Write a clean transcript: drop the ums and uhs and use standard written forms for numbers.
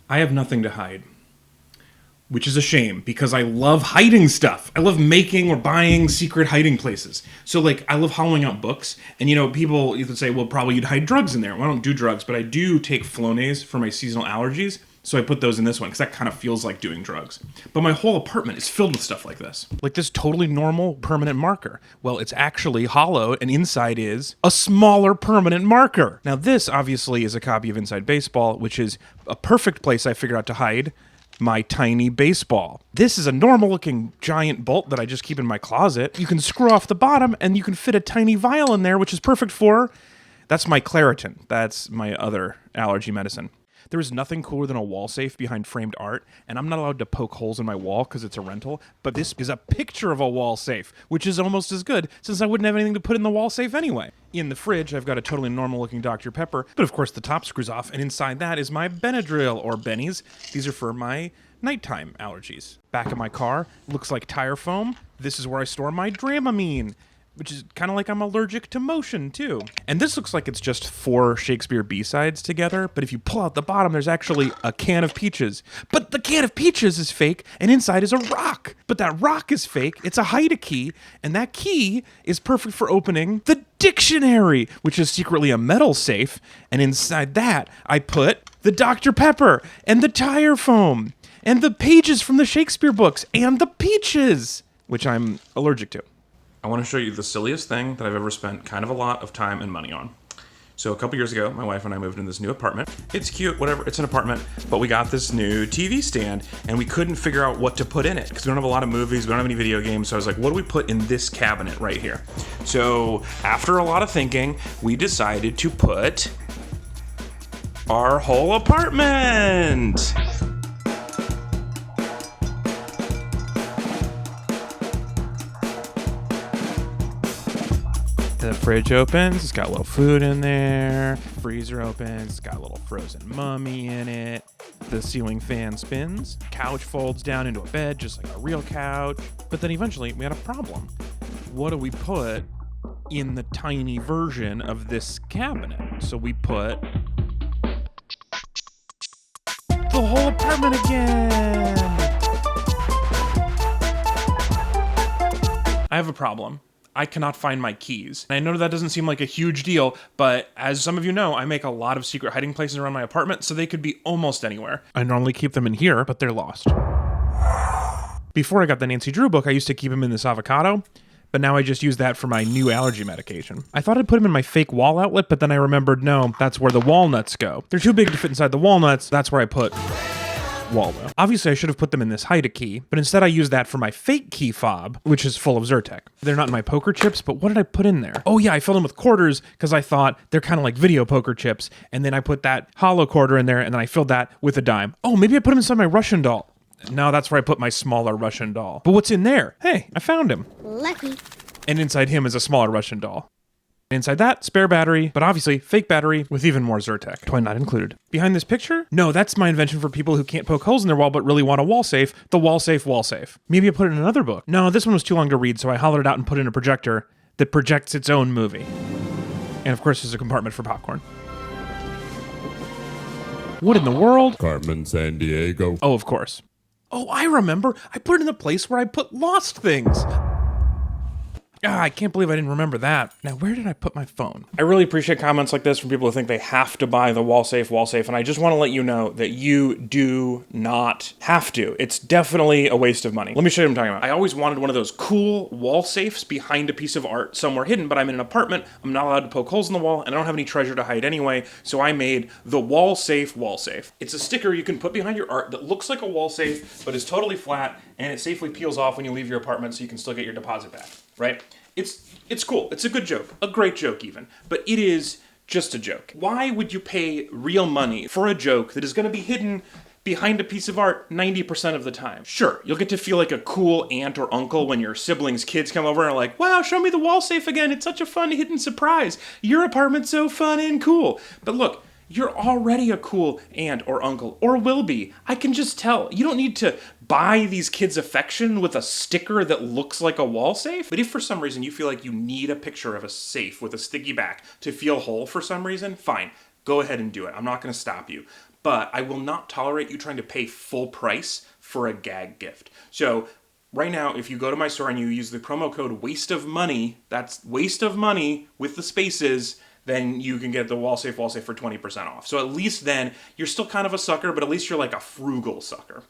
I have nothing to hide, which is a shame because I love hiding stuff. I love making or buying secret hiding places. So, like, I love hollowing out books. And, people either say, well, probably you'd hide drugs in there. Well, I don't do drugs, but I do take Flonase for my seasonal allergies. So I put those in this one because that kind of feels like doing drugs. But my whole apartment is filled with stuff like this. Like this totally normal permanent marker. Well, it's actually hollow, and inside is a smaller permanent marker. Now, this obviously is a copy of Inside Baseball, which is a perfect place I figured out to hide my tiny baseball. This is a normal looking giant bolt that I just keep in my closet. You can screw off the bottom and you can fit a tiny vial in there, which is perfect for, that's my Claritin. That's my other allergy medicine. There is nothing cooler than a wall safe behind framed art, and I'm not allowed to poke holes in my wall because it's a rental, but this is a picture of a wall safe, which is almost as good since I wouldn't have anything to put in the wall safe anyway. In the fridge, I've got a totally normal looking Dr. Pepper, but of course the top screws off, and inside that is my Benadryl or Bennies. These are for my nighttime allergies. Back of my car looks like tire foam. This is where I store my Dramamine, which is kind of like I'm allergic to motion, too. And this looks like it's just 4 Shakespeare B-sides together, but if you pull out the bottom, there's actually a can of peaches. But the can of peaches is fake, and inside is a rock. But that rock is fake, it's a hide key, and that key is perfect for opening the dictionary, which is secretly a metal safe, and inside that, I put the Dr. Pepper, and the tire foam, and the pages from the Shakespeare books, and the peaches, which I'm allergic to. I want to show you the silliest thing that I've ever spent kind of a lot of time and money on. So a couple years ago, my wife and I moved in this new apartment. It's cute, whatever, it's an apartment, but we got this new TV stand and we couldn't figure out what to put in it because we don't have a lot of movies, we don't have any video games, so I was like, what do we put in this cabinet right here? So after a lot of thinking, we decided to put our whole apartment. The fridge opens, it's got a little food in there. Freezer opens, it's got a little frozen mummy in it. The ceiling fan spins. Couch folds down into a bed just like a real couch. But then eventually we had a problem. What do we put in the tiny version of this cabinet? So we put the whole apartment again. I have a problem. I cannot find my keys. And I know that doesn't seem like a huge deal, but as some of you know, I make a lot of secret hiding places around my apartment, so they could be almost anywhere. I normally keep them in here, but they're lost. Before I got the Nancy Drew book, I used to keep them in this avocado, but now I just use that for my new allergy medication. I thought I'd put them in my fake wall outlet, but then I remembered, no, that's where the walnuts go. They're too big to fit inside the walnuts, that's where I put Waldo. Obviously, I should have put them in this hide a key, but instead I used that for my fake key fob, which is full of Zyrtec. They're not in my poker chips, but what did I put in there? Oh yeah, I filled them with quarters because I thought they're kind of like video poker chips, and then I put that hollow quarter in there, and then I filled that with a dime. Oh, maybe I put them inside my Russian doll. No, that's where I put my smaller Russian doll. But what's in there? Hey, I found him. Lucky. And inside him is a smaller Russian doll. Inside that, spare battery, but obviously fake battery with even more Zyrtec. Toy not included. Behind this picture? No, that's my invention for people who can't poke holes in their wall but really want a wall safe. The wall safe wall safe. Maybe I put it in another book. No, this one was too long to read, so I hollowed it out and put it in a projector that projects its own movie. And of course, there's a compartment for popcorn. What in the world? Carmen Sandiego. Oh, of course. Oh, I remember. I put it in the place where I put lost things. I can't believe I didn't remember that. Now, where did I put my phone? I really appreciate comments like this from people who think they have to buy the wall safe, and I just want to let you know that you do not have to. It's definitely a waste of money. Let me show you what I'm talking about. I always wanted one of those cool wall safes behind a piece of art somewhere hidden, but I'm in an apartment, I'm not allowed to poke holes in the wall, and I don't have any treasure to hide anyway, so I made the wall safe wall safe. It's a sticker you can put behind your art that looks like a wall safe, but is totally flat, and it safely peels off when you leave your apartment so you can still get your deposit back. Right? It's cool. It's a good joke. A great joke even. But it is just a joke. Why would you pay real money for a joke that is going to be hidden behind a piece of art 90% of the time? Sure, you'll get to feel like a cool aunt or uncle when your siblings' kids come over and are like, wow, show me the wall safe again. It's such a fun hidden surprise. Your apartment's so fun and cool. But look, you're already a cool aunt or uncle, or will be. I can just tell. You don't need to buy these kids' affection with a sticker that looks like a wall safe. But if for some reason you feel like you need a picture of a safe with a sticky back to feel whole for some reason, fine. Go ahead and do it. I'm not going to stop you. but I will not tolerate you trying to pay full price for a gag gift. So right now, if you go to my store and you use the promo code waste of money, that's waste of money with the spaces, then you can get the wall safe for 20% off. So at least then you're still kind of a sucker, but at least you're like a frugal sucker.